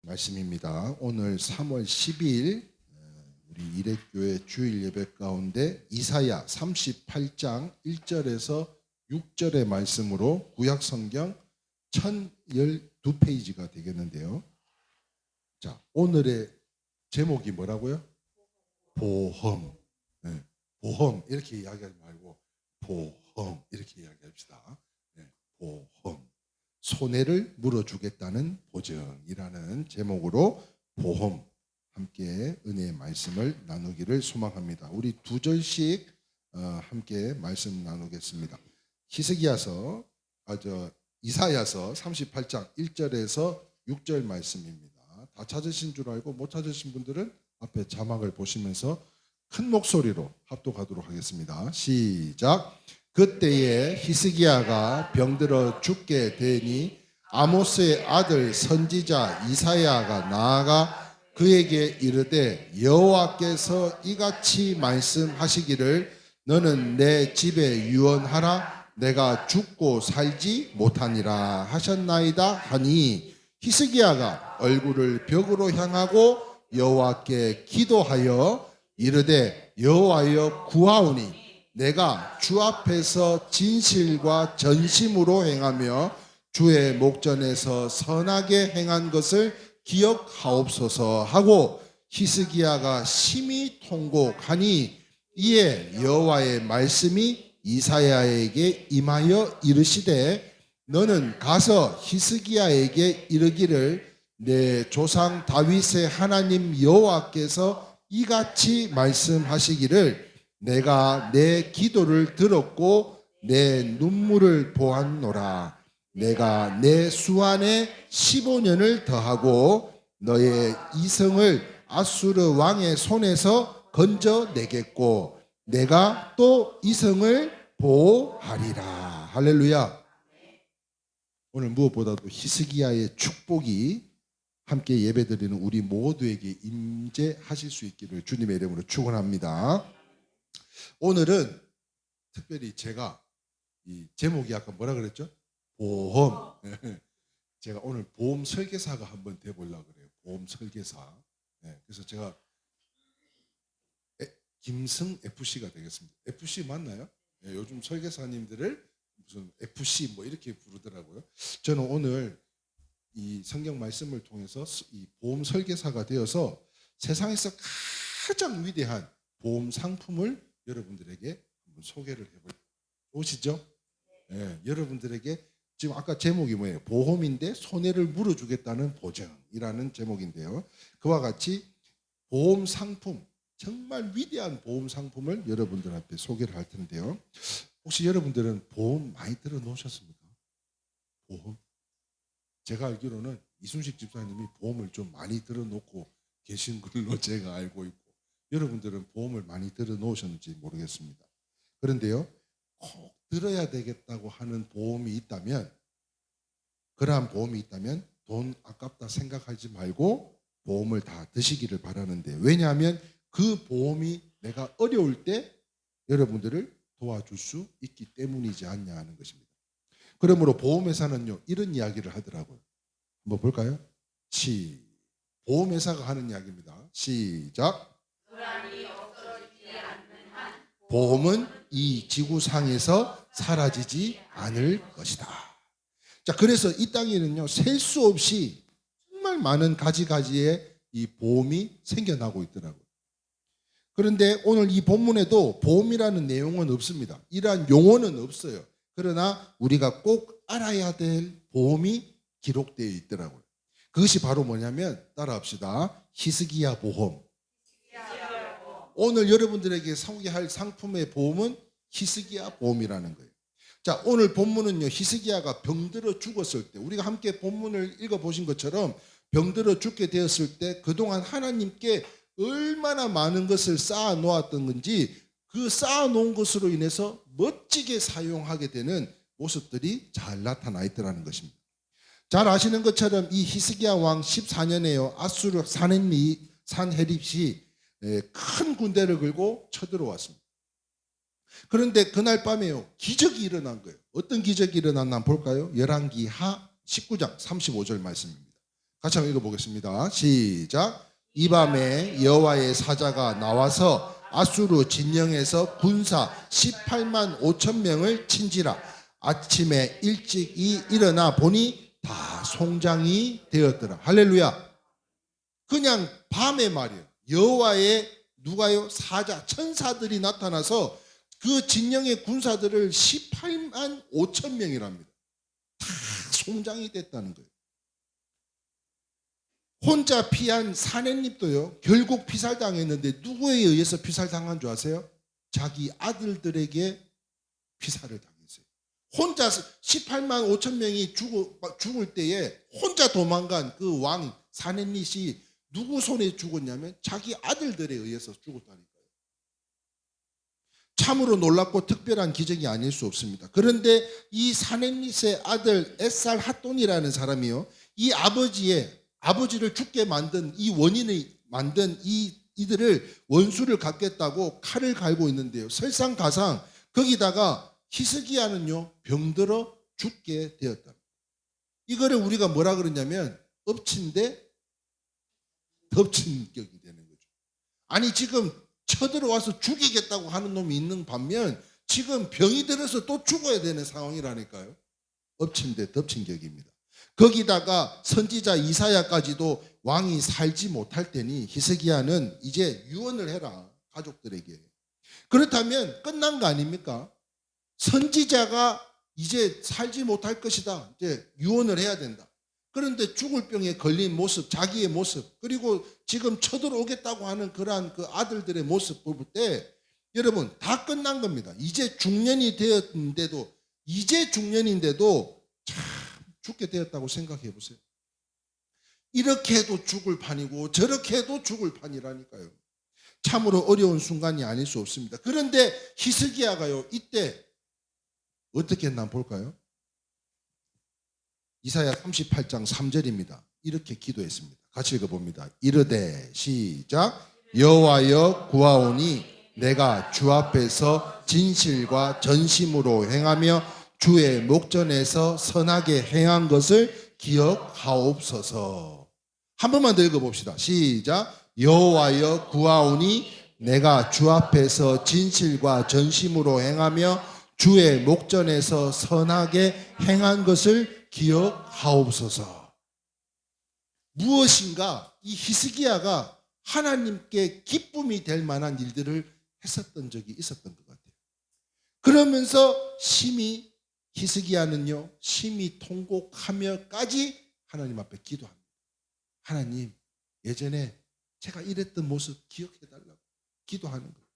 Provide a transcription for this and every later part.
말씀입니다. 오늘 3월 10일 우리 이레교회 주일 예배 가운데 이사야 38장 1절에서 6절의 말씀으로 구약 성경 1012페이지가 되겠는데요. 자, 오늘의 제목이 뭐라고요? 보험. 네, 보험 이렇게 이야기하지 말고 보험 이렇게 이야기합시다. 네, 보험. 손해를 물어주겠다는 보증이라는 제목으로 보험 함께 은혜의 말씀을 나누기를 소망합니다. 우리 두 절씩 함께 말씀 나누겠습니다. 이사야서 38장 1절에서 6절 말씀입니다. 다 찾으신 줄 알고 못 찾으신 분들은 앞에 자막을 보시면서 큰 목소리로 합독하도록 하겠습니다. 시작. 그때에 히스기야가 병들어 죽게 되니 아모스의 아들 선지자 이사야가 나아가 그에게 이르되 여호와께서 이같이 말씀하시기를 너는 내 집에 유언하라 내가 죽고 살지 못하니라 하셨나이다 하니 히스기야가 얼굴을 벽으로 향하고 여호와께 기도하여 이르되 여호와여 구하오니 내가 주 앞에서 진실과 전심으로 행하며 주의 목전에서 선하게 행한 것을 기억하옵소서 하고 히스기야가 심히 통곡하니 이에 여호와의 말씀이 이사야에게 임하여 이르시되 너는 가서 히스기야에게 이르기를 내 조상 다윗의 하나님 여호와께서 이같이 말씀하시기를 내가 내 기도를 들었고 내 눈물을 보았노라. 내가 내 수안에 15년을 더하고 너의 이성을 아수르 왕의 손에서 건져내겠고 내가 또 이성을 보호하리라. 할렐루야. 오늘 무엇보다도 히스기야의 축복이 함께 예배드리는 우리 모두에게 임재하실 수 있기를 주님의 이름으로 축원합니다. 오늘은 특별히 제가 이 제목이 아까 뭐라 그랬죠? 보험. 제가 오늘 보험 설계사가 한번 돼보려고 그래요. 보험 설계사. 그래서 제가 김승 FC가 되겠습니다. FC 맞나요? 요즘 설계사님들을 무슨 FC 뭐 이렇게 부르더라고요. 저는 오늘 이 성경 말씀을 통해서 이 보험 설계사가 되어서 세상에서 가장 위대한 보험 상품을 여러분들에게 한번 소개를 해보시죠. 여러분들에게 지금 아까 제목이 뭐예요? 보험인데 손해를 물어주겠다는 보증이라는 제목인데요. 그와 같이 보험 상품, 정말 위대한 보험 상품을 여러분들 앞에 소개를 할 텐데요. 혹시 여러분들은 보험 많이 들어놓으셨습니까? 보험? 제가 알기로는 이순식 집사님이 보험을 좀 많이 들어놓고 계신 걸로 제가 알고 있고 여러분들은 보험을 많이 들어놓으셨는지 모르겠습니다. 그런데요, 꼭 들어야 되겠다고 하는 보험이 있다면 그러한 보험이 있다면 돈 아깝다 생각하지 말고 보험을 다 드시기를 바라는데 왜냐하면 그 보험이 내가 어려울 때 여러분들을 도와줄 수 있기 때문이지 않냐 하는 것입니다. 그러므로 보험회사는요 이런 이야기를 하더라고요. 한번 볼까요? 보험회사가 하는 이야기입니다. 시작. 보험은 이 지구상에서 사라지지 않을 것이다. 자, 그래서 이 땅에는요 셀 수 없이 정말 많은 가지가지의 이 보험이 생겨나고 있더라고요. 그런데 오늘 이 본문에도 보험이라는 내용은 없습니다. 이러한 용어는 없어요. 그러나 우리가 꼭 알아야 될 보험이 기록되어 있더라고요. 그것이 바로 뭐냐면 따라합시다. 히스기야 보험. 오늘 여러분들에게 소개할 상품의 보험은 히스기야 보험이라는 거예요. 자, 오늘 본문은요 히스기야가 병들어 죽었을 때 우리가 함께 본문을 읽어보신 것처럼 병들어 죽게 되었을 때 그동안 하나님께 얼마나 많은 것을 쌓아 놓았던 건지 그 쌓아 놓은 것으로 인해서 멋지게 사용하게 되는 모습들이 잘 나타나 있더라는 것입니다. 잘 아시는 것처럼 이 히스기야 왕 14년에요 아수르 산헤립이 큰 군대를 걸고 쳐들어왔습니다. 그런데 그날 밤에요 기적이 일어난 거예요. 어떤 기적이 일어났나 볼까요? 열왕기하 19장 35절 말씀입니다. 같이 한번 읽어보겠습니다. 시작. 이 밤에 여호와의 사자가 나와서 아수르 진영에서 군사 18만 5천 명을 친지라. 아침에 일찍이 일어나 보니 다 송장이 되었더라. 할렐루야. 그냥 밤에 말이에요. 여호와의 누가요? 사자, 천사들이 나타나서 그 진영의 군사들을 18만 5천 명이랍니다. 다 송장이 됐다는 거예요. 혼자 피한 사내님도요, 결국 피살당했는데 누구에 의해서 피살당한 줄 아세요? 자기 아들들에게 피살을 당했어요. 혼자 18만 5천 명이 죽을 때에 혼자 도망간 그 왕 사내닛이 누구 손에 죽었냐면 자기 아들들에 의해서 죽었다니까요. 참으로 놀랍고 특별한 기적이 아닐 수 없습니다. 그런데 이 사내닛의 아들 에살 핫돈이라는 사람이요, 이 아버지를 죽게 만든 이 원인을 만든 이들을 원수를 갚겠다고 칼을 갈고 있는데요. 설상가상 거기다가 히스기야는요 병들어 죽게 되었다. 이거를 우리가 뭐라 그러냐면 엎친 데 덮친 격이 되는 거죠. 아니 지금 쳐들어와서 죽이겠다고 하는 놈이 있는 반면 지금 병이 들어서 또 죽어야 되는 상황이라니까요. 엎친 데 덮친 격입니다. 거기다가 선지자 이사야까지도 왕이 살지 못할 테니 히스기야는 이제 유언을 해라, 가족들에게. 그렇다면 끝난 거 아닙니까? 선지자가 이제 살지 못할 것이다, 이제 유언을 해야 된다. 그런데 죽을 병에 걸린 모습, 자기의 모습, 그리고 지금 쳐들어오겠다고 하는 그러한 그 아들들의 모습 볼 때 여러분 다 끝난 겁니다. 이제 중년이 되었는데도, 이제 중년인데도 참 죽게 되었다고 생각해 보세요. 이렇게 해도 죽을 판이고 저렇게 해도 죽을 판이라니까요. 참으로 어려운 순간이 아닐 수 없습니다. 그런데 히스기야가요, 이때 어떻게 했나 볼까요? 이사야 38장 3절입니다. 이렇게 기도했습니다. 같이 읽어봅니다. 이르되 시작. 여호와여 구하오니 내가 주 앞에서 진실과 전심으로 행하며 주의 목전에서 선하게 행한 것을 기억하옵소서. 한 번만 더 읽어봅시다. 시작. 여호와여 구하오니 내가 주 앞에서 진실과 전심으로 행하며 주의 목전에서 선하게 행한 것을 기억하옵소서. 무엇인가 이 히스기야가 하나님께 기쁨이 될 만한 일들을 했었던 적이 있었던 것 같아요. 그러면서 히스기야는요 심히 통곡하며까지 하나님 앞에 기도합니다. 하나님, 예전에 제가 이랬던 모습 기억해달라고 기도하는 거예요.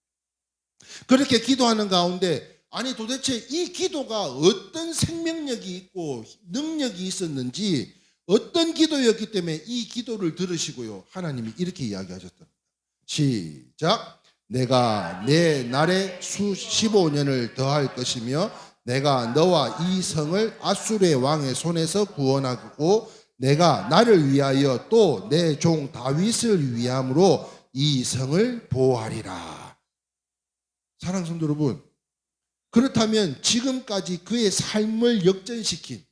그렇게 기도하는 가운데 아니 도대체 이 기도가 어떤 생명력이 있고 능력이 있었는지, 어떤 기도였기 때문에 이 기도를 들으시고요 하나님이 이렇게 이야기하셨다. 시작. 내가 내 날에 수 15년을 더할 것이며 내가 너와 이 성을 아수르의 왕의 손에서 구원하고 내가 나를 위하여 또 내 종 다윗을 위함으로 이 성을 보호하리라. 사랑하는 성도 여러분, 그렇다면 지금까지 그의 삶을 역전시킨,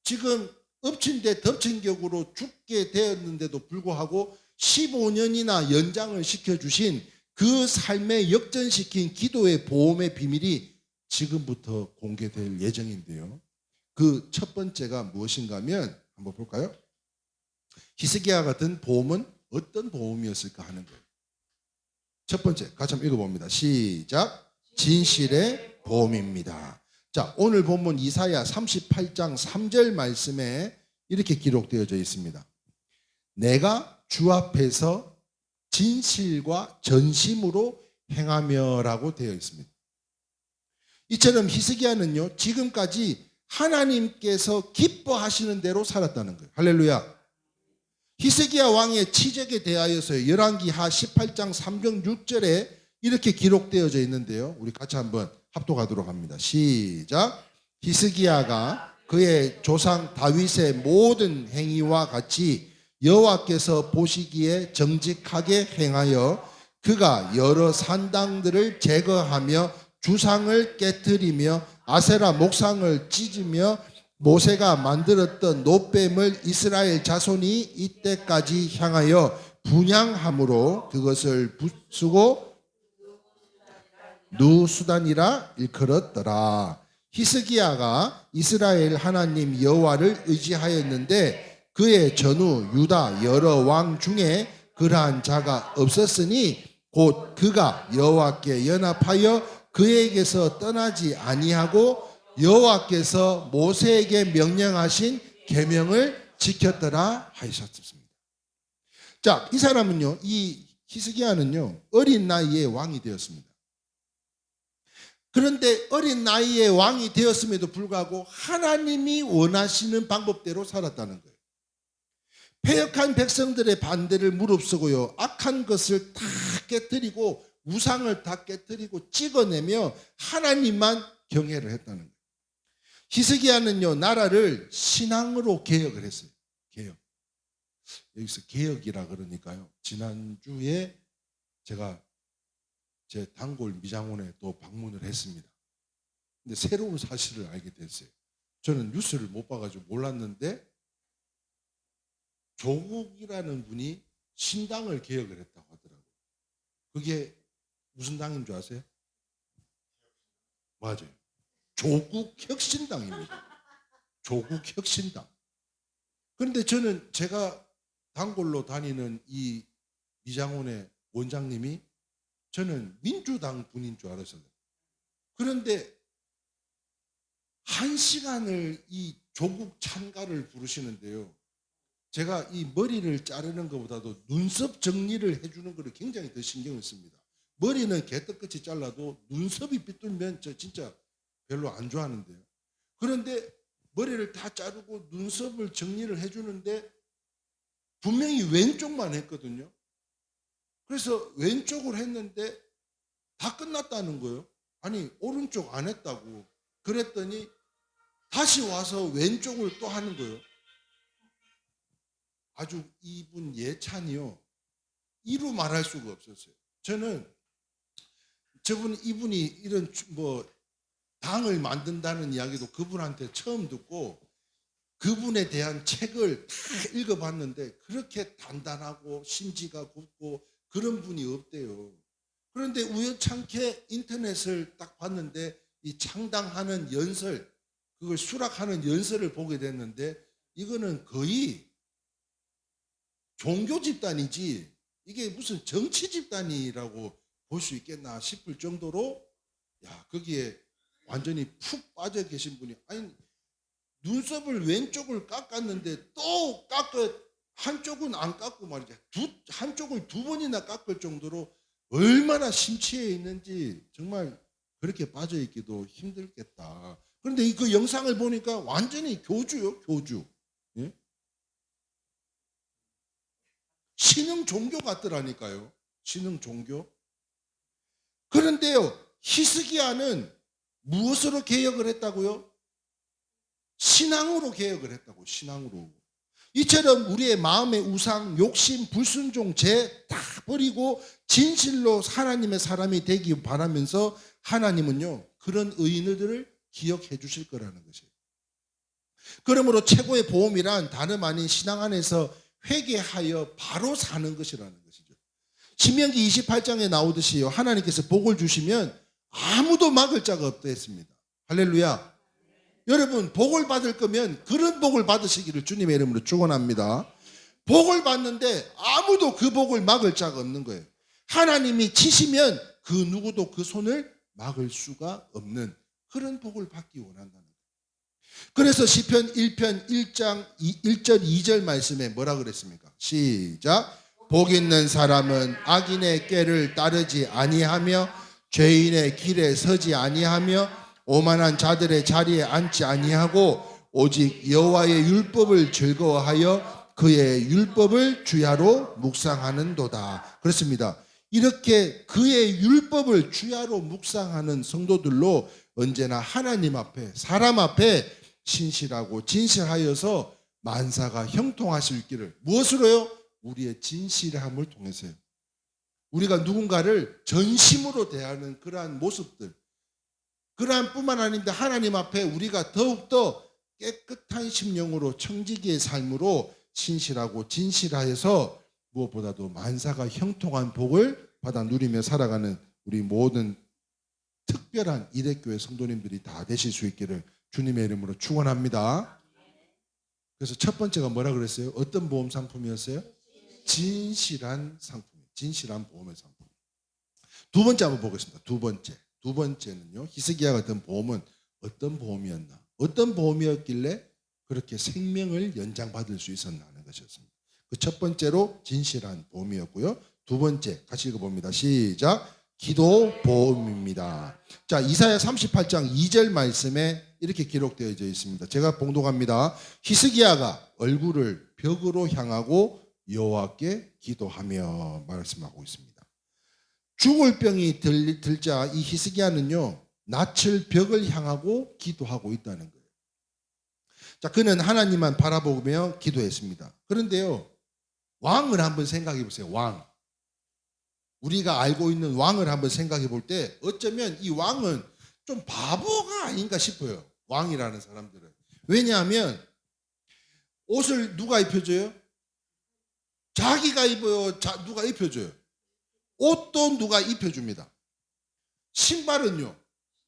지금 엎친 데 덮친 격으로 죽게 되었는데도 불구하고 15년이나 연장을 시켜주신 그 삶에 역전시킨 기도의 보험의 비밀이 지금부터 공개될 예정인데요. 그 첫 번째가 무엇인가 하면 한번 볼까요? 히스기야 같은 보험은 어떤 보험이었을까 하는 거예요. 첫 번째, 같이 한번 읽어봅니다. 시작. 진실의 보험입니다. 자, 오늘 본문 이사야 38장 3절 말씀에 이렇게 기록되어져 있습니다. 내가 주 앞에서 진실과 전심으로 행하며라고 되어 있습니다. 이처럼 히스기야는요 지금까지 하나님께서 기뻐하시는 대로 살았다는 거예요. 할렐루야. 히스기야 왕의 치적에 대하여서 열왕기하 18장 3절 6절에 이렇게 기록되어져 있는데요. 우리 같이 한번 합독하도록 합니다. 시작. 히스기야가 그의 조상 다윗의 모든 행위와 같이 여호와께서 보시기에 정직하게 행하여 그가 여러 산당들을 제거하며 주상을 깨뜨리며 아세라 목상을 찢으며 모세가 만들었던 놋뱀을 이스라엘 자손이 이때까지 향하여 분향함으로 그것을 부수고 누수단이라 일컬었더라. 히스기야가 이스라엘 하나님 여호와를 의지하였는데 그의 전후 유다 여러 왕 중에 그러한 자가 없었으니 곧 그가 여호와께 연합하여 그에게서 떠나지 아니하고 여호와께서 모세에게 명령하신 계명을 지켰더라 하셨습니다. 자, 이 사람은요, 이 히스기야는요, 어린 나이에 왕이 되었습니다. 그런데 어린 나이에 왕이 되었음에도 불구하고 하나님이 원하시는 방법대로 살았다는 거예요. 패역한 백성들의 반대를 무릅쓰고요, 악한 것을 다 깨뜨리고 우상을 다 깨뜨리고 찍어내며 하나님만 경외를 했다는 거예요. 히스기야는요, 나라를 신앙으로 개혁을 했어요. 개혁. 여기서 개혁이라 그러니까요, 지난주에 제가 제 단골 미장원에 또 방문을 했습니다. 근데 새로운 사실을 알게 됐어요. 저는 뉴스를 못 봐가지고 몰랐는데 조국이라는 분이 신당을 개혁을 했다고 하더라고요. 그게 무슨 당인 줄 아세요? 맞아요. 조국혁신당입니다. 조국혁신당. 그런데 저는 제가 단골로 다니는 이 미장원의 원장님이 저는 민주당 분인 줄 알았어요. 그런데 1시간을 이 조국 찬가를 부르시는데요, 제가 이 머리를 자르는 것보다도 눈썹 정리를 해주는 것을 굉장히 더 신경을 씁니다. 머리는 개떡같이 잘라도 눈썹이 삐뚤면 저 진짜 별로 안 좋아하는데요. 그런데 머리를 다 자르고 눈썹을 정리를 해주는데 분명히 왼쪽만 했거든요. 그래서 왼쪽을 했는데 다 끝났다는 거예요. 아니, 오른쪽 안 했다고. 그랬더니 다시 와서 왼쪽을 또 하는 거예요. 아주 이분 예찬이요, 이루 말할 수가 없었어요. 저는 이분이 이런 당을 만든다는 이야기도 그분한테 처음 듣고 그분에 대한 책을 다 읽어봤는데 그렇게 단단하고 심지가 굳고 그런 분이 없대요. 그런데 우연찮게 인터넷을 딱 봤는데 이 창당하는 연설, 그걸 수락하는 연설을 보게 됐는데 이거는 거의 종교 집단이지 이게 무슨 정치 집단이라고 볼 수 있겠나 싶을 정도로, 야, 거기에 완전히 푹 빠져 계신 분이, 아니, 눈썹을 왼쪽을 깎았는데 또 한쪽은 안 깎고 말이죠. 한쪽을 2번이나 깎을 정도로 얼마나 심취해 있는지 정말 그렇게 빠져 있기도 힘들겠다. 그런데 그 영상을 보니까 완전히 교주요, 교주. 예? 신흥 종교 같더라니까요. 신흥 종교. 그런데요, 히스기야는 무엇으로 개혁을 했다고요? 신앙으로 개혁을 했다고. 신앙으로. 이처럼 우리의 마음의 우상, 욕심, 불순종, 죄 다 버리고 진실로 하나님의 사람이 되기 바라면서 하나님은요, 그런 의인들을 기억해 주실 거라는 것이에요. 그러므로 최고의 보험이란 다름 아닌 신앙 안에서 회개하여 바로 사는 것이라는 것이죠. 신명기 28장에 나오듯이요, 하나님께서 복을 주시면 아무도 막을 자가 없다 했습니다. 할렐루야. 여러분, 복을 받을 거면 그런 복을 받으시기를 주님의 이름으로 축원합니다. 복을 받는데 아무도 그 복을 막을 자가 없는 거예요. 하나님이 치시면 그 누구도 그 손을 막을 수가 없는 그런 복을 받기 원한다는 거예요. 그래서 시편 1편 1장 1절 2절 말씀에 뭐라 그랬습니까? 시작. 복 있는 사람은 악인의 꾀를 따르지 아니하며 죄인의 길에 서지 아니하며 오만한 자들의 자리에 앉지 아니하고 오직 여호와의 율법을 즐거워하여 그의 율법을 주야로 묵상하는도다. 그렇습니다. 이렇게 그의 율법을 주야로 묵상하는 성도들로 언제나 하나님 앞에, 사람 앞에 신실하고 진실하여서 만사가 형통하실 길을, 무엇으로요? 우리의 진실함을 통해서요. 우리가 누군가를 전심으로 대하는 그러한 모습들, 그러한 뿐만 아닌데 하나님 앞에 우리가 더욱더 깨끗한 심령으로 청지기의 삶으로 신실하고 진실하여서 무엇보다도 만사가 형통한 복을 받아 누리며 살아가는 우리 모든 특별한 이대교회 성도님들이 다 되실 수 있기를 주님의 이름으로 축원합니다. 그래서 첫 번째가 뭐라 그랬어요? 어떤 보험 상품이었어요? 진실한 상품, 진실한 보험의 상품. 두 번째 한번 보겠습니다. 두 번째는요, 히스기야가 든 보험은 어떤 보험이었나? 어떤 보험이었길래 그렇게 생명을 연장받을 수 있었나 하는 것이었습니다. 그 첫 번째로 진실한 보험이었고요. 두 번째 같이 읽어봅니다. 시작. 기도 보험입니다. 자, 이사야 38장 2절 말씀에 이렇게 기록되어 있습니다. 제가 봉독합니다. 히스기야가 얼굴을 벽으로 향하고 여호와께 기도하며 말씀하고 있습니다. 죽을 병이 들자 이 히스기야는요, 낯을 벽을 향하고 기도하고 있다는 거예요. 자, 그는 하나님만 바라보며 기도했습니다. 그런데요, 왕을 한번 생각해 보세요. 왕. 우리가 알고 있는 왕을 한번 생각해 볼 때 어쩌면 이 왕은 좀 바보가 아닌가 싶어요. 왕이라는 사람들은. 왜냐하면 옷을 누가 입혀줘요? 자기가 입어요? 누가 입혀줘요? 옷도 누가 입혀줍니다. 신발은요?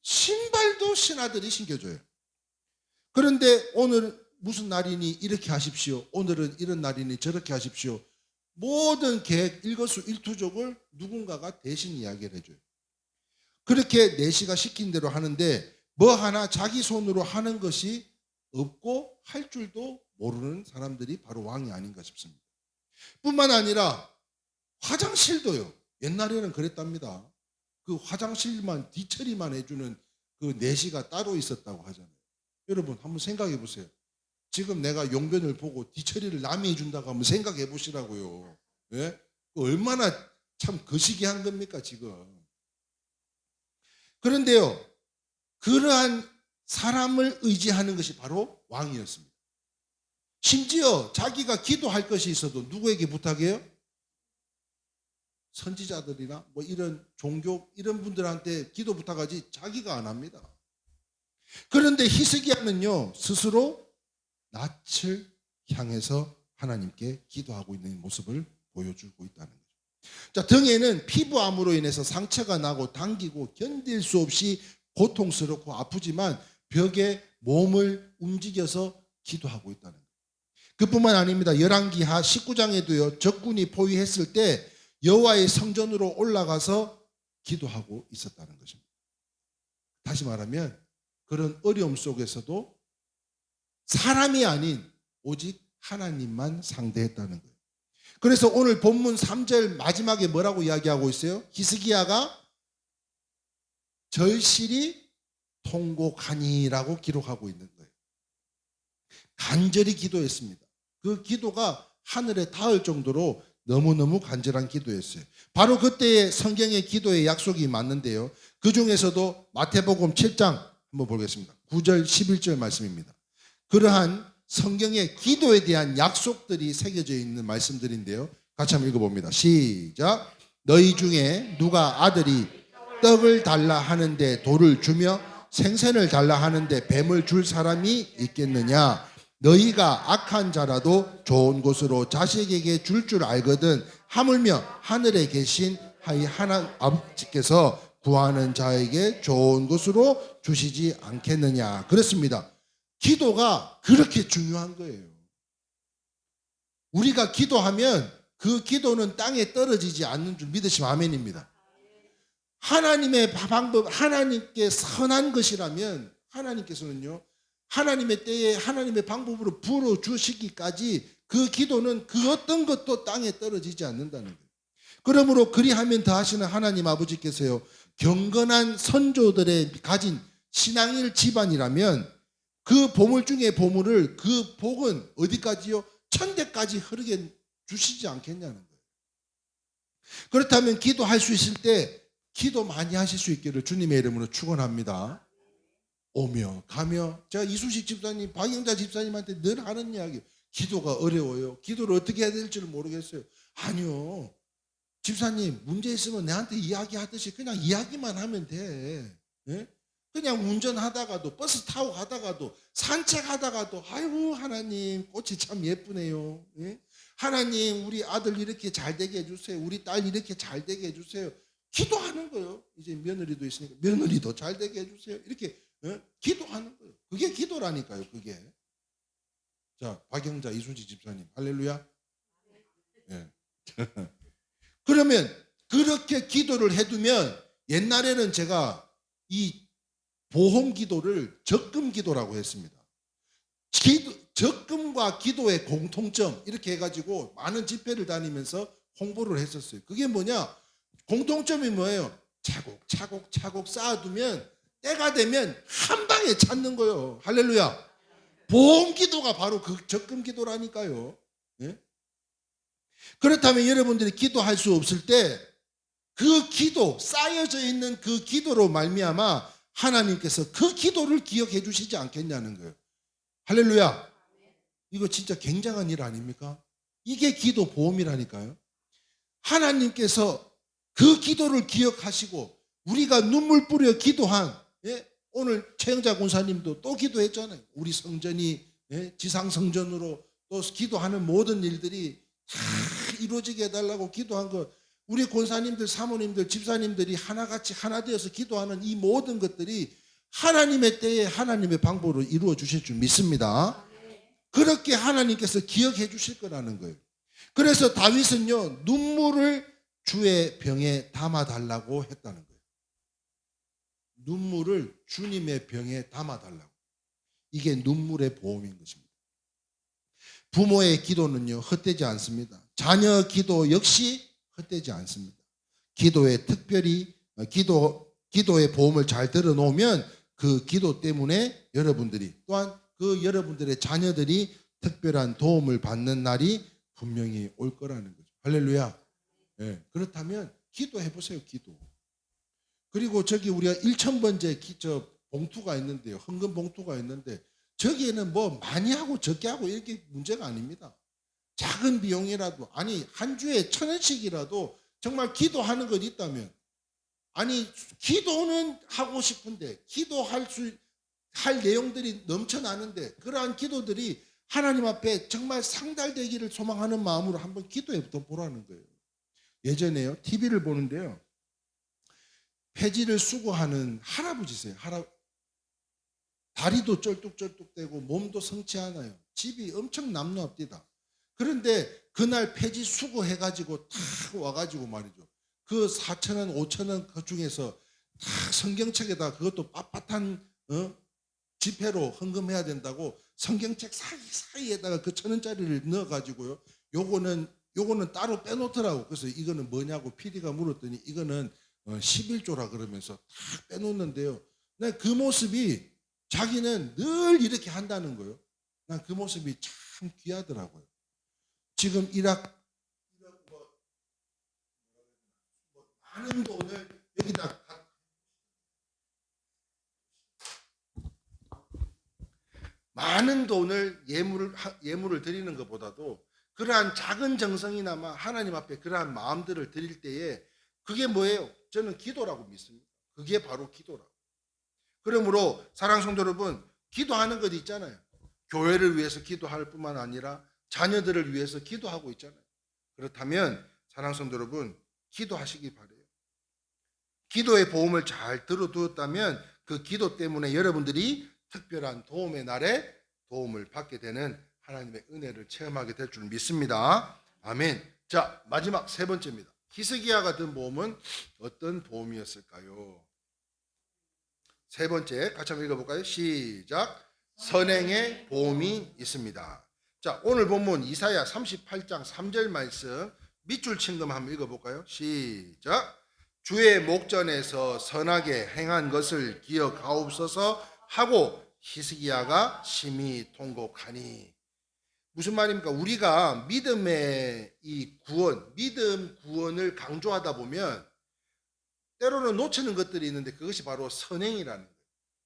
신발도 신하들이 신겨줘요. 그런데 오늘 무슨 날이니 이렇게 하십시오. 오늘은 이런 날이니 저렇게 하십시오. 모든 계획 일거수일투족을 누군가가 대신 이야기를 해줘요. 그렇게 내시가 시킨 대로 하는데 뭐 하나 자기 손으로 하는 것이 없고 할 줄도 모르는 사람들이 바로 왕이 아닌가 싶습니다. 뿐만 아니라 화장실도요. 옛날에는 그랬답니다. 그 화장실만 뒤처리만 해주는 그 내시가 따로 있었다고 하잖아요. 여러분 한번 생각해 보세요. 지금 내가 용변을 보고 뒤처리를 남이 해준다고 한번 생각해 보시라고요. 예? 얼마나 참 거시기한 겁니까 지금. 그런데요, 그러한 사람을 의지하는 것이 바로 왕이었습니다. 심지어 자기가 기도할 것이 있어도 누구에게 부탁해요? 선지자들이나 뭐 이런 종교 이런 분들한테 기도 부탁하지 자기가 안 합니다. 그런데 히스기야는요, 스스로 낯을 향해서 하나님께 기도하고 있는 모습을 보여주고 있다는 거죠. 자, 등에는 피부암으로 인해서 상처가 나고 당기고 견딜 수 없이 고통스럽고 아프지만 벽에 몸을 움직여서 기도하고 있다는 거예요. 그뿐만 아닙니다. 열왕기하 19장에도요, 적군이 포위했을 때 여호와의 성전으로 올라가서 기도하고 있었다는 것입니다. 다시 말하면 그런 어려움 속에서도 사람이 아닌 오직 하나님만 상대했다는 거예요. 그래서 오늘 본문 3절 마지막에 뭐라고 이야기하고 있어요? 히스기야가 절실히 통곡하니라고 기록하고 있는 거예요. 간절히 기도했습니다. 그 기도가 하늘에 닿을 정도로 너무너무 간절한 기도였어요. 바로 그때의 성경의 기도의 약속이 맞는데요. 그 중에서도 마태복음 7장 한번 보겠습니다. 9절 11절 말씀입니다. 그러한 성경의 기도에 대한 약속들이 새겨져 있는 말씀들인데요. 같이 한번 읽어봅니다. 시작. 너희 중에 누가 아들이 떡을 달라 하는데 돌을 주며 생선을 달라 하는데 뱀을 줄 사람이 있겠느냐? 너희가 악한 자라도 좋은 곳으로 자식에게 줄 알거든 하물며 하늘에 계신 하나님 아버지께서 구하는 자에게 좋은 곳으로 주시지 않겠느냐. 그렇습니다. 기도가 그렇게 중요한 거예요. 우리가 기도하면 그 기도는 땅에 떨어지지 않는 줄 믿으시면 아멘입니다. 하나님의 방법, 하나님께 선한 것이라면 하나님께서는요, 하나님의 때에 하나님의 방법으로 불어주시기까지 그 기도는 그 어떤 것도 땅에 떨어지지 않는다는 거예요. 그러므로 그리하면 더하시는 하나님 아버지께서요, 경건한 선조들의 가진 신앙일 집안이라면 그 보물 중에 보물을, 그 복은 어디까지요? 천대까지 흐르게 주시지 않겠냐는 거예요. 그렇다면 기도할 수 있을 때 기도 많이 하실 수 있기를 주님의 이름으로 축원합니다. 오며 가며, 제가 이수식 집사님, 박영자 집사님한테 늘 하는 이야기, 기도가 어려워요. 기도를 어떻게 해야 될지를 모르겠어요. 아니요, 집사님 문제 있으면 내한테 이야기하듯이 그냥 이야기만 하면 돼. 예? 그냥 운전하다가도 버스 타고 가다가도 산책하다가도 아이고 하나님 꽃이 참 예쁘네요. 예? 하나님 우리 아들 이렇게 잘 되게 해주세요. 우리 딸 이렇게 잘 되게 해주세요. 기도하는 거예요. 이제 며느리도 있으니까 며느리도 잘 되게 해주세요. 이렇게 기도하는 거예요. 그게 기도라니까요. 그게. 자, 박영자 이순지 집사님 할렐루야. 예. 그러면 그렇게 기도를 해두면 옛날에는 제가 이 보험 기도를 적금 기도라고 했습니다. 적금과 기도의 공통점 이렇게 해가지고 많은 집회를 다니면서 홍보를 했었어요. 그게 뭐냐? 공통점이 뭐예요? 차곡차곡 쌓아두면 때가 되면 한 방에 찾는 거예요. 할렐루야. 보험 기도가 바로 그 적금 기도라니까요. 예? 그렇다면 여러분들이 기도할 수 없을 때 그 기도, 쌓여져 있는 그 기도로 말미암아 하나님께서 그 기도를 기억해 주시지 않겠냐는 거예요. 할렐루야. 이거 진짜 굉장한 일 아닙니까? 이게 기도 보험이라니까요. 하나님께서 그 기도를 기억하시고 우리가 눈물 뿌려 기도한, 예? 오늘 최영자 권사님도 또 기도했잖아요. 우리 성전이, 예? 지상성전으로 또 기도하는 모든 일들이 다 이루어지게 해달라고 기도한 것, 우리 권사님들, 사모님들, 집사님들이 하나같이 하나 되어서 기도하는 이 모든 것들이 하나님의 때에 하나님의 방법으로 이루어 주실 줄 믿습니다. 그렇게 하나님께서 기억해 주실 거라는 거예요. 그래서 다윗은요, 눈물을 주의 병에 담아달라고 했다는 거예요. 눈물을 주님의 병에 담아달라고. 이게 눈물의 보험인 것입니다. 부모의 기도는요, 헛되지 않습니다. 자녀 기도 역시 헛되지 않습니다. 기도에 특별히 기도의 보험을 잘 들어놓으면 그 기도 때문에 여러분들이 또한 그 여러분들의 자녀들이 특별한 도움을 받는 날이 분명히 올 거라는 거죠. 할렐루야. 네. 그렇다면 기도해 보세요. 기도. 그리고 저기 우리가 1000번째 봉투가 있는데요. 헌금 봉투가 있는데 저기에는 뭐 많이 하고 적게 하고 이렇게 문제가 아닙니다. 작은 비용이라도, 아니 한 주에 1000원씩이라도 정말 기도하는 것 있다면, 아니 기도는 하고 싶은데 기도할 내용들이 넘쳐나는데 그러한 기도들이 하나님 앞에 정말 상달되기를 소망하는 마음으로 한번 기도해 보라는 거예요. 예전에요, TV를 보는데요, 폐지를 수고하는 할아버지세요. 다리도 쩔뚝쩔뚝대고 몸도 성치 않아요. 집이 엄청 남루합디다. 그런데 그날 폐지 수고해가지고 탁 와가지고 말이죠. 그 4,000원, 5,000원 그 중에서 다 성경책에다 그것도 빳빳한 지폐로 헌금해야 된다고 성경책 사이에다가 그 1,000원짜리를 넣어가지고요. 요거는 따로 빼놓더라고. 그래서 이거는 뭐냐고 PD가 물었더니 이거는 11조라 그러면서 다 빼놓는데요. 난 그 모습이 자기는 늘 이렇게 한다는 거예요. 난 그 모습이 참 귀하더라고요. 지금 이락 많은 돈을 여기다 많은 돈을 예물을 드리는 것보다도 그러한 작은 정성이나마 하나님 앞에 그러한 마음들을 드릴 때에 그게 뭐예요? 저는 기도라고 믿습니다. 그게 바로 기도라고. 그러므로 사랑하는 성도 여러분, 기도하는 것 있잖아요. 교회를 위해서 기도할 뿐만 아니라 자녀들을 위해서 기도하고 있잖아요. 그렇다면 사랑하는 성도 여러분, 기도하시기 바라요. 기도의 보험을 잘 들어두었다면 그 기도 때문에 여러분들이 특별한 도움의 날에 도움을 받게 되는 하나님의 은혜를 체험하게 될 줄 믿습니다. 아멘. 자, 마지막 세 번째입니다. 히스기야가 든 보험은 어떤 보험이었을까요? 세 번째 같이 한번 읽어볼까요? 시작. 선행의 보험이 있습니다. 자, 오늘 본문 이사야 38장 3절 말씀 밑줄 친 것만 한번 읽어볼까요? 시작. 주의 목전에서 선하게 행한 것을 기억하옵소서 하고 히스기야가 심히 통곡하니. 무슨 말입니까? 우리가 믿음의 이 구원, 믿음 구원을 강조하다 보면 때로는 놓치는 것들이 있는데 그것이 바로 선행이라는 거예요.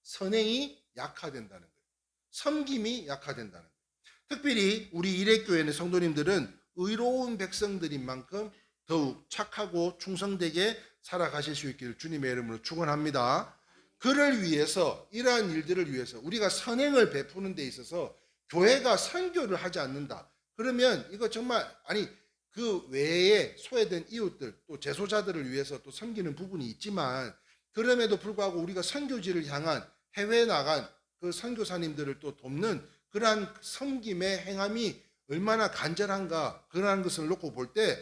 선행이 약화된다는 거예요. 섬김이 약화된다는 거예요. 특별히 우리 일회교회의 성도님들은 의로운 백성들인 만큼 더욱 착하고 충성되게 살아가실 수 있기를 주님의 이름으로 축원합니다. 그를 위해서, 이러한 일들을 위해서 우리가 선행을 베푸는 데 있어서 교회가 선교를 하지 않는다. 그러면 이거 정말 그 외에 소외된 이웃들 또 재소자들을 위해서 또 섬기는 부분이 있지만 그럼에도 불구하고 우리가 선교지를 향한 해외에 나간 그 선교사님들을 또 돕는 그러한 섬김의 행함이 얼마나 간절한가 그러한 것을 놓고 볼 때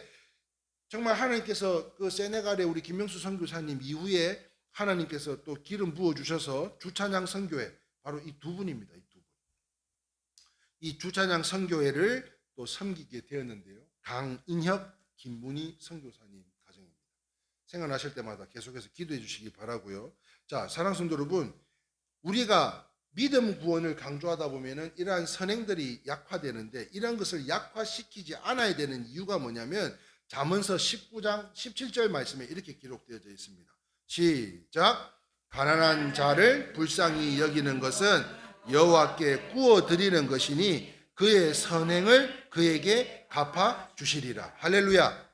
정말 하나님께서 그 세네갈의 우리 김명수 선교사님 이후에 하나님께서 또 기름 부어 주셔서 주찬양 선교회 바로 이 두 분입니다. 이 두 분. 이 주찬양 선교회를 또 섬기게 되었는데요. 강인혁, 김문희 선교사님 가정입니다. 생각나실 때마다 계속해서 기도해 주시기 바라고요. 자, 사랑하는 성도 여러분, 우리가 믿음 구원을 강조하다 보면은 이러한 선행들이 약화되는데 이러한 것을 약화시키지 않아야 되는 이유가 뭐냐면 잠언서 19장 17절 말씀에 이렇게 기록되어져 있습니다. 시작. 가난한 자를 불쌍히 여기는 것은 여호와께 구워 드리는 것이니 그의 선행을 그에게 갚아 주시리라. 할렐루야.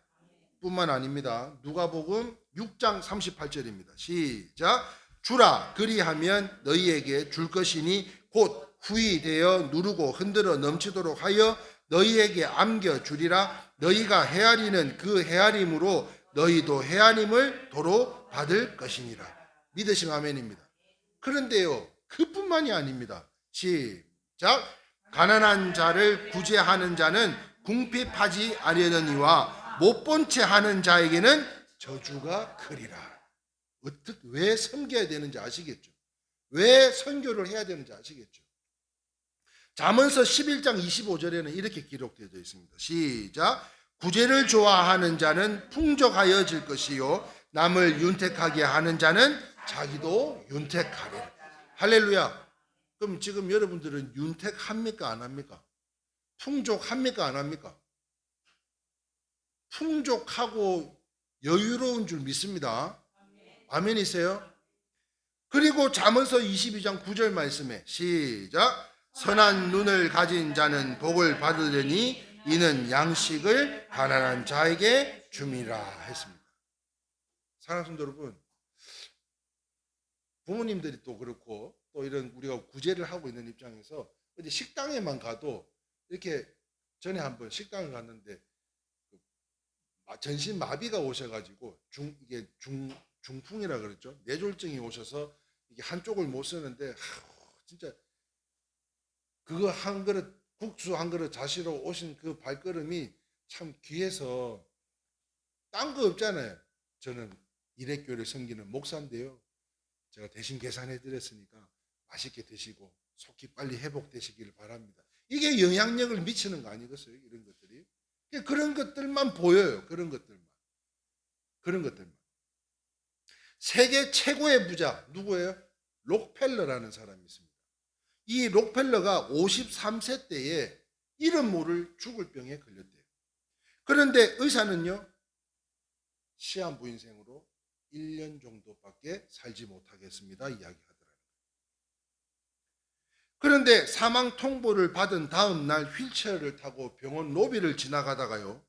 뿐만 아닙니다. 누가복음 6장 38절입니다. 시작. 주라 그리하면 너희에게 줄 것이니 곧 후히 되어 누르고 흔들어 넘치도록 하여 너희에게 안겨 주리라. 너희가 헤아리는 그 헤아림으로 너희도 헤아림을 도로 받을 것이니라. 믿으시면 아멘입니다. 그런데요, 그뿐만이 아닙니다. 시작. 가난한 자를 구제하는 자는 궁핍하지 아니하느니와 못 본 채 하는 자에게는 저주가 크리라. 어떻게 왜 섬겨야 되는지 아시겠죠? 왜 선교를 해야 되는지 아시겠죠? 잠언서 11장 25절에는 이렇게 기록되어 있습니다. 시작. 구제를 좋아하는 자는 풍족하여질 것이요 남을 윤택하게 하는 자는 자기도 윤택하리라. 할렐루야. 그럼 지금 여러분들은 윤택합니까 안 합니까? 풍족합니까 안 합니까? 풍족하고 여유로운 줄 믿습니다. 아멘이세요? 그리고 잠언서 22장 9절 말씀에 시작. 선한 눈을 가진 자는 복을 받으려니 이는 양식을 가난한 자에게 줌이라 했습니다. 사랑하는 성도 여러분, 부모님들이 또 그렇고 또 이런 우리가 구제를 하고 있는 입장에서 어디 식당에만 가도 이렇게 전에 한번 식당을 갔는데 전신 마비가 오셔가지고 중풍이라 그랬죠. 뇌졸중이 오셔서 이게 한쪽을 못 쓰는데 진짜 그거 한 그릇 국수 한 그릇 자시러 오신 그 발걸음이 참 귀해서 딴 거 없잖아요. 저는 일회교회를 섬기는 목사인데요. 제가 대신 계산해 드렸으니까 맛있게 드시고 속히 빨리 회복되시기를 바랍니다. 이게 영향력을 미치는 거 아니겠어요? 이런 것들이. 그런 것들만 보여요. 그런 것들만. 세계 최고의 부자 누구예요? 록펠러라는 사람이 있습니다. 이 록펠러가 53세 때에 이름 모를 죽을 병에 걸렸대요. 그런데 의사는요, 시한부 인생으로 1년 정도밖에 살지 못하겠습니다 이야기하더라고요. 그런데 사망 통보를 받은 다음 날 휠체어를 타고 병원 로비를 지나가다가요,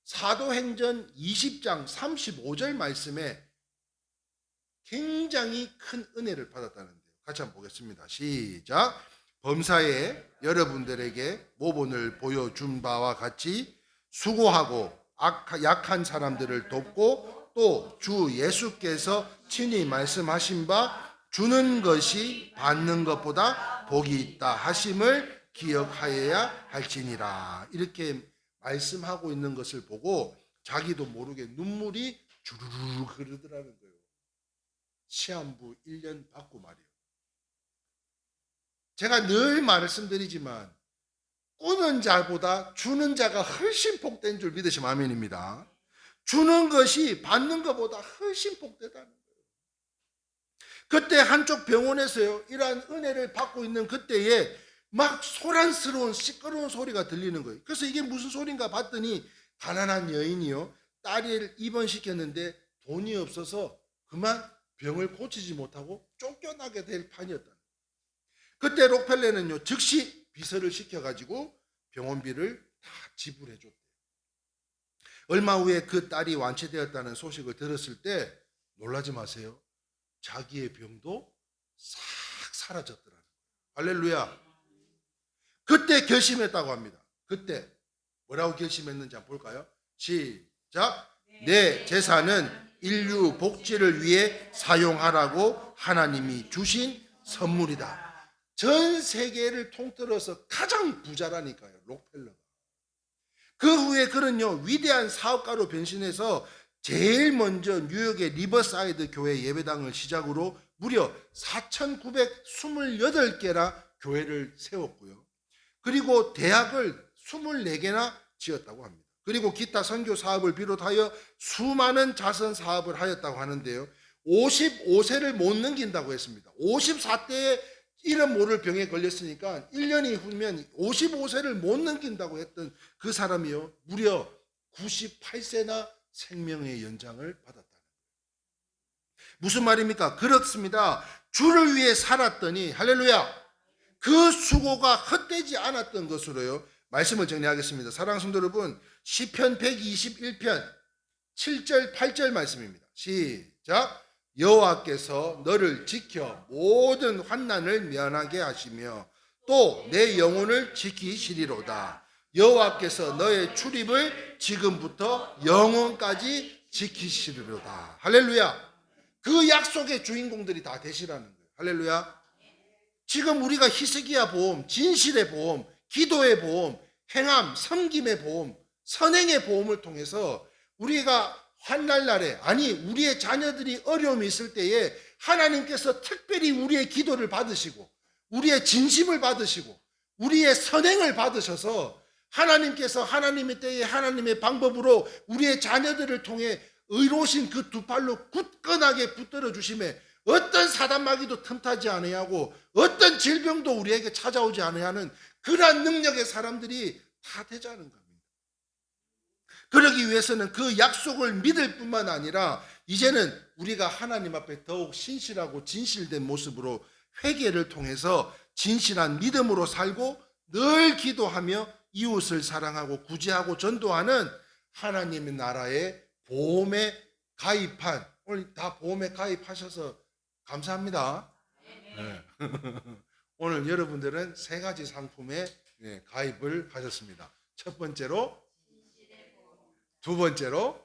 사도행전 20장 35절 말씀에 굉장히 큰 은혜를 받았다는데요. 같이 한번 보겠습니다. 시작. 범사에 여러분들에게 모본을 보여준 바와 같이 수고하고 약한 사람들을 돕고 또 주 예수께서 친히 말씀하신 바 주는 것이 받는 것보다 복이 있다 하심을 기억하여야 할지니라. 이렇게 말씀하고 있는 것을 보고 자기도 모르게 눈물이 주르르 흐르더라는 거예요. 시한부 1년 받고 말이에요. 제가 늘 말씀드리지만 꾸는 자보다 주는 자가 훨씬 복된 줄 믿으시면 아멘입니다. 주는 것이 받는 것보다 훨씬 복되다는 거예요. 그때 한쪽 병원에서요, 이러한 은혜를 받고 있는 그때에 막 소란스러운 시끄러운 소리가 들리는 거예요. 그래서 이게 무슨 소린가 봤더니 가난한 여인이요, 딸을 입원시켰는데 돈이 없어서 그만 병을 고치지 못하고 쫓겨나게 될 판이었다. 그때 록펠러는요, 즉시 비서를 시켜가지고 병원비를 다 지불해 줬대요. 얼마 후에 그 딸이 완치되었다는 소식을 들었을 때 놀라지 마세요. 자기의 병도 싹 사라졌더라는 거예요. 할렐루야. 그때 결심했다고 합니다. 그때 뭐라고 결심했는지 한번 볼까요? 시작. 내 재산은 인류 복지를 위해 사용하라고 하나님이 주신 선물이다. 전 세계를 통틀어서 가장 부자라니까요, 록펠러가. 그 후에 그는요, 위대한 사업가로 변신해서 제일 먼저 뉴욕의 리버사이드 교회 예배당을 시작으로 무려 4,928개나 교회를 세웠고요. 그리고 대학을 24개나 지었다고 합니다. 그리고 기타 선교 사업을 비롯하여 수많은 자선 사업을 하였다고 하는데요. 55세를 못 넘긴다고 했습니다. 54세에 이름 모를 병에 걸렸으니까 1년이 후면 55세를 못 넘긴다고 했던 그 사람이요, 무려 98세나 생명의 연장을 받았다는 거예요. 무슨 말입니까? 그렇습니다. 주를 위해 살았더니, 할렐루야, 그 수고가 헛되지 않았던 것으로요, 말씀을 정리하겠습니다. 사랑하는 성도 여러분, 시편 121편 7절 8절 말씀입니다. 시작. 여호와께서 너를 지켜 모든 환난을 면하게 하시며 또 내 영혼을 지키시리로다. 여호와께서 너의 출입을 지금부터 영원까지 지키시리로다. 할렐루야. 그 약속의 주인공들이 다 되시라는 거예요. 할렐루야. 지금 우리가 히스기야 보험, 진실의 보험, 기도의 보험, 행함, 섬김의 보험, 선행의 보험을 통해서 우리가 환난날에, 아니 우리의 자녀들이 어려움이 있을 때에 하나님께서 특별히 우리의 기도를 받으시고 우리의 진심을 받으시고 우리의 선행을 받으셔서 하나님께서 하나님의 때에 하나님의 방법으로 우리의 자녀들을 통해 의로우신 그 두 팔로 굳건하게 붙들어 주심에 어떤 사단마귀도 틈타지 아니하고 어떤 질병도 우리에게 찾아오지 아니하는 그러한 능력의 사람들이 다 되자는 겁니다. 그러기 위해서는 그 약속을 믿을 뿐만 아니라 이제는 우리가 하나님 앞에 더욱 신실하고 진실된 모습으로 회개를 통해서 진실한 믿음으로 살고 늘 기도하며 이웃을 사랑하고 구제하고 전도하는 하나님의 나라의 보험에 가입한, 오늘 다 보험에 가입하셔서 감사합니다. 네. 오늘 여러분들은 세 가지 상품에 가입을 하셨습니다. 첫 번째로, 두 번째로,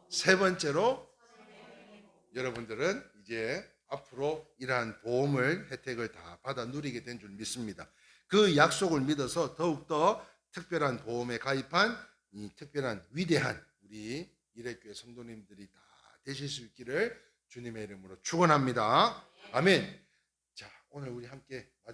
세 번째로, 여러분들은 이제 앞으로 이러한 보험을 혜택을 다 받아 누리게 된 줄 믿습니다. 그 약속을 믿어서 더욱더 특별한 보험에 가입한 이 특별한 위대한 우리 이레교회 성도님들이 다 되실 수 있기를 주님의 이름으로 축원합니다. 아멘. 자, 오늘 우리 함께